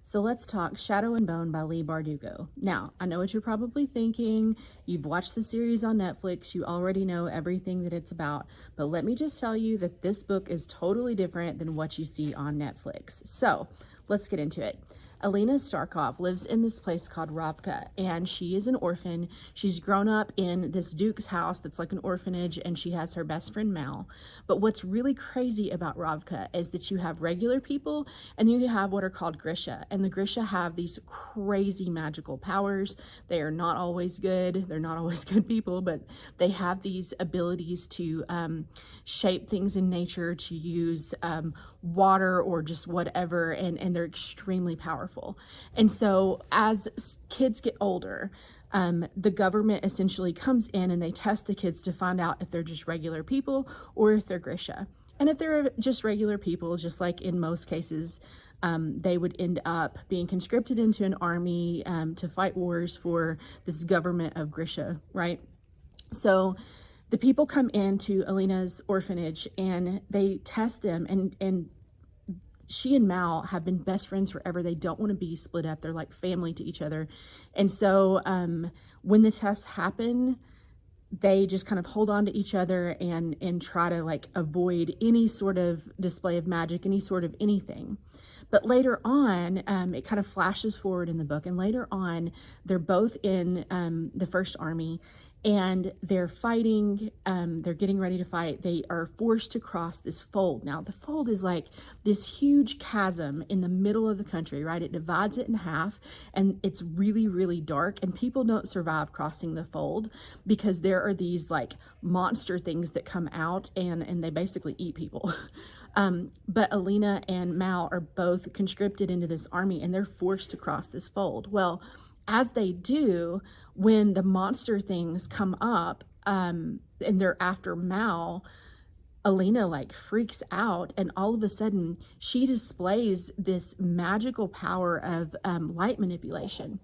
So let's talk Shadow and Bone by Leigh Bardugo. Now, I know what you're probably thinking. You've watched the series on Netflix. You already know everything that it's about. But let me just tell you that this book is totally different than what you see on Netflix. So let's get into it. Alina Starkov lives in this place called Ravka, and she is an orphan. She's grown up in this duke's house that's like an orphanage, and she has her best friend Mal. But what's really crazy about Ravka is that you have regular people and you have what are called Grisha, and the Grisha have these crazy magical powers. They are not always good. They're not always good people, but they have these abilities to shape things in nature, to use water or just whatever, and they're extremely powerful. And so as kids get older, the government essentially comes in and they test the kids to find out if they're just regular people or if they're Grisha. And if they're just regular people, just like in most cases, they would end up being conscripted into an army to fight wars for this government of Grisha, right? So the people come into Alina's orphanage and they test them, and she and Mal have been best friends forever. They don't want to be split up. They're like family to each other. And so when the tests happen, they just kind of hold on to each other and try to like avoid any sort of display of magic, any sort of anything. But later on, it kind of flashes forward in the book, and later on, they're both in the First Army, and they're fighting. They're getting ready to fight. They are forced to cross this fold. Now, the fold is like this huge chasm in the middle of the country, right? It divides it in half, and it's really, really dark, and people don't survive crossing the fold because there are these like monster things that come out, and they basically eat people. But Alina and Mal are both conscripted into this army, and they're forced to cross this fold. Well, as they do, when the monster things come up, and they're after Mal, Alina like freaks out, and all of a sudden she displays this magical power of light manipulation.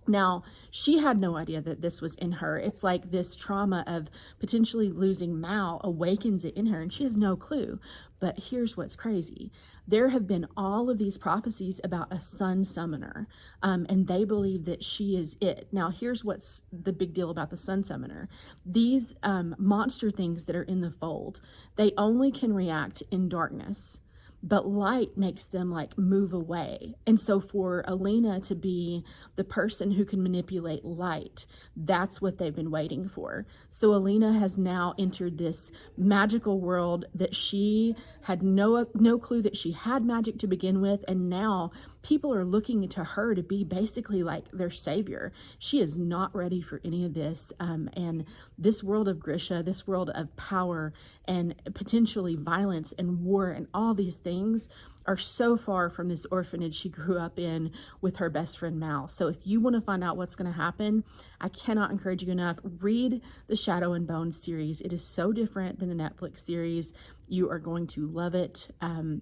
Now, she had no idea that this was in her. It's like this trauma of potentially losing Mal awakens it in her, and she has no clue. But here's what's crazy. There have been all of these prophecies about a sun summoner, and they believe that she is it. Now, here's what's the big deal about the sun summoner. These monster things that are in the fold, they only can react in darkness, but light makes them like move away. And so for Alina to be the person who can manipulate light, that's what they've been waiting for. So Alina has now entered this magical world that she had no clue that she had magic to begin with, and now people are looking to her to be basically like their savior. She is not ready for any of this, and this world of Grisha, this world of power and potentially violence and war and all these things are so far from this orphanage she grew up in with her best friend Mal. So if you want to find out what's going to happen, I cannot encourage you enough. Read the Shadow and Bone series. It is so different than the Netflix series. You are going to love it.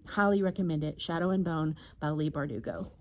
Highly recommend it. Shadow and Bone by Leigh Bardugo.